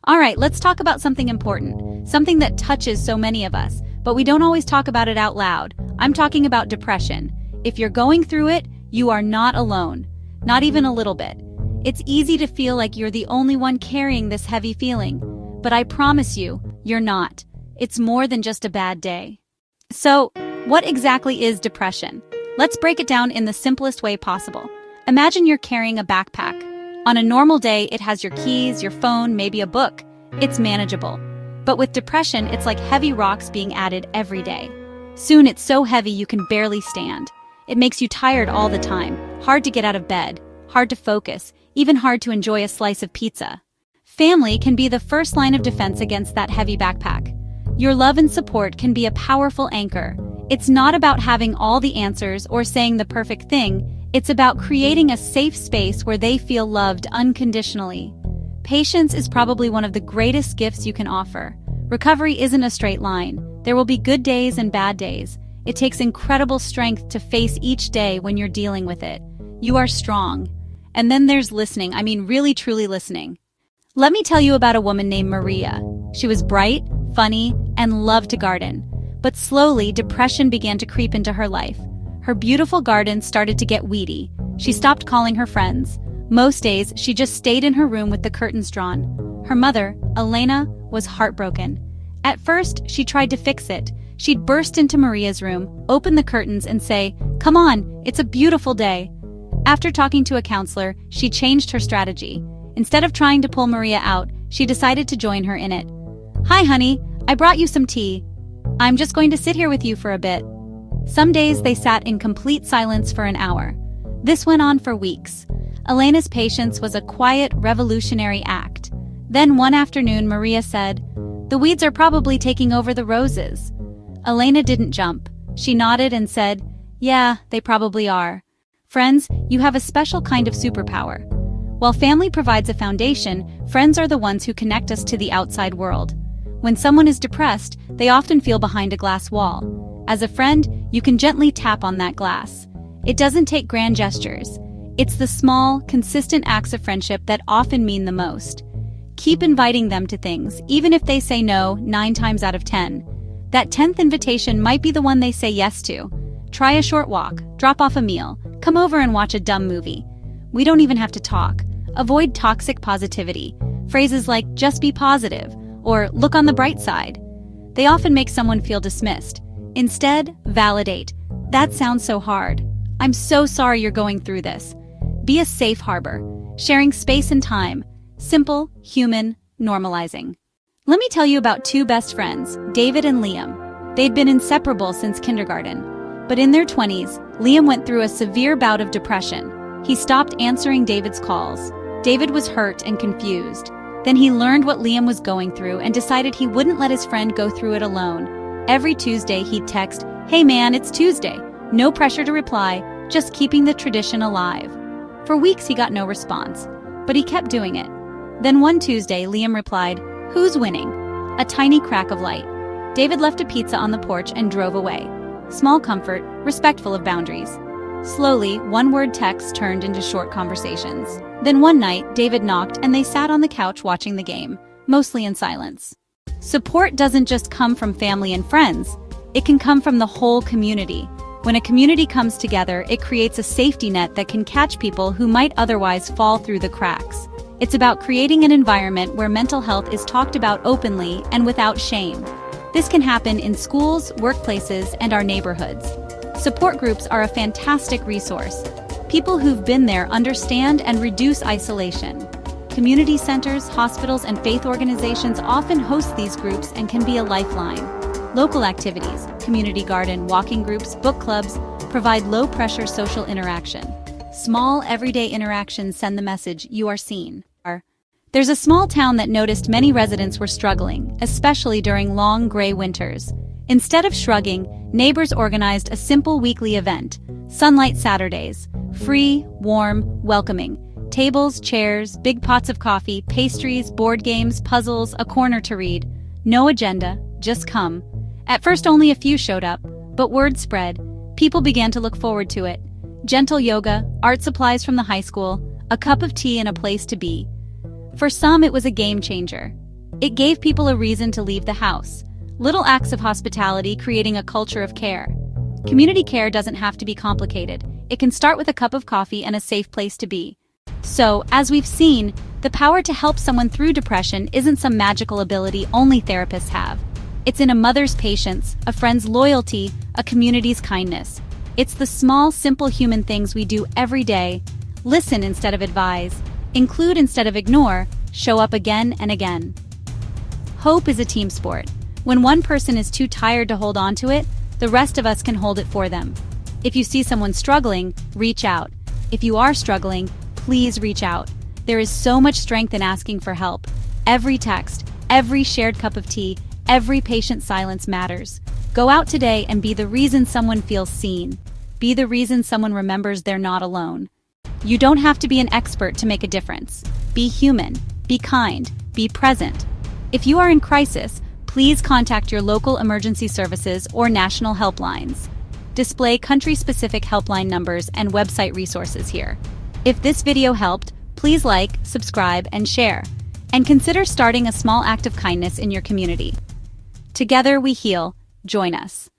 All right, let's talk about something important, something that touches so many of us, but we don't always talk about it out loud. I'm talking about depression. If you're going through it, you are not alone, not even a little bit. It's easy to feel like you're the only one carrying this heavy feeling, but I promise you, you're not. It's more than just a bad day. So, what exactly is depression? Let's break it down in the simplest way possible. Imagine you're carrying a backpack. On a normal day, it has your keys, your phone, maybe a book. It's manageable. But with depression, it's like heavy rocks being added every day. Soon it's so heavy you can barely stand. It makes you tired all the time, hard to get out of bed, hard to focus, even hard to enjoy a slice of pizza. Family can be the first line of defense against that heavy backpack. Your love and support can be a powerful anchor. It's not about having all the answers or saying the perfect thing. It's about creating a safe space where they feel loved unconditionally. Patience is probably one of the greatest gifts you can offer. Recovery isn't a straight line. There will be good days and bad days. It takes incredible strength to face each day when you're dealing with it. You are strong. And then there's listening, really truly listening. Let me tell you about a woman named Maria. She was bright, funny, and loved to garden. But slowly, depression began to creep into her life. Her beautiful garden started to get weedy. She stopped calling her friends. Most days, she just stayed in her room with the curtains drawn. Her mother, Elena, was heartbroken. At first, she tried to fix it. She'd burst into Maria's room, open the curtains, and say, "Come on, it's a beautiful day." After talking to a counselor, she changed her strategy. Instead of trying to pull Maria out, she decided to join her in it. "Hi, honey, I brought you some tea. I'm just going to sit here with you for a bit." Some days they sat in complete silence for an hour. This went on for weeks. Elena's patience was a quiet, revolutionary act. Then one afternoon, Maria said, "The weeds are probably taking over the roses." Elena didn't jump. She nodded and said, "Yeah, they probably are." Friends, you have a special kind of superpower. While family provides a foundation, friends are the ones who connect us to the outside world. When someone is depressed, they often feel behind a glass wall. As a friend, you can gently tap on that glass. It doesn't take grand gestures. It's the small, consistent acts of friendship that often mean the most. Keep inviting them to things, even if they say no 9 times out of 10. That 10th invitation might be the one they say yes to. Try a short walk, drop off a meal, come over and watch a dumb movie. We don't even have to talk. Avoid toxic positivity. Phrases like, "just be positive," or "look on the bright side." They often make someone feel dismissed. Instead, validate. "That sounds so hard. I'm so sorry you're going through this." Be a safe harbor, sharing space and time. Simple, human, normalizing. Let me tell you about 2 best friends, David and Liam. They'd been inseparable since kindergarten. But in their 20s, Liam went through a severe bout of depression. He stopped answering David's calls. David was hurt and confused. Then he learned what Liam was going through and decided he wouldn't let his friend go through it alone. Every Tuesday he'd text, "Hey man, it's Tuesday." No pressure to reply, just keeping the tradition alive. For weeks he got no response, but he kept doing it. Then one Tuesday, Liam replied, "Who's winning?" A tiny crack of light. David left a pizza on the porch and drove away. Small comfort, respectful of boundaries. Slowly, one-word texts turned into short conversations. Then one night, David knocked and they sat on the couch watching the game, mostly in silence. Support doesn't just come from family and friends. It can come from the whole community. When a community comes together, it creates a safety net that can catch people who might otherwise fall through the cracks. It's about creating an environment where mental health is talked about openly and without shame. This can happen in schools, workplaces, and our neighborhoods. Support groups are a fantastic resource. People who've been there understand and reduce isolation. Community centers, hospitals, and faith organizations often host these groups and can be a lifeline. Local activities, community garden, walking groups, book clubs, provide low-pressure social interaction. Small, everyday interactions send the message, "You are seen." There's a small town that noticed many residents were struggling, especially during long, gray winters. Instead of shrugging, neighbors organized a simple weekly event, Sunlight Saturdays. Free, warm, welcoming. Tables, chairs, big pots of coffee, pastries, board games, puzzles, a corner to read. No agenda, just come. At first only a few showed up, but word spread. People began to look forward to it. Gentle yoga, art supplies from the high school, a cup of tea and a place to be. For some, it was a game changer. It gave people a reason to leave the house. Little acts of hospitality creating a culture of care. Community care doesn't have to be complicated. It can start with a cup of coffee and a safe place to be. So, as we've seen, the power to help someone through depression isn't some magical ability only therapists have. It's in a mother's patience, a friend's loyalty, a community's kindness. It's the small, simple human things we do every day. Listen instead of advise. Include instead of ignore. Show up again and again. Hope is a team sport. When one person is too tired to hold on to it, the rest of us can hold it for them. If you see someone struggling, reach out. If you are struggling, please reach out. There is so much strength in asking for help. Every text, every shared cup of tea, every patient silence matters. Go out today and be the reason someone feels seen. Be the reason someone remembers they're not alone. You don't have to be an expert to make a difference. Be human, be kind, be present. If you are in crisis, please contact your local emergency services or national helplines. Display country-specific helpline numbers and website resources here. If this video helped, please like, subscribe, and share. And consider starting a small act of kindness in your community. Together we heal. Join us.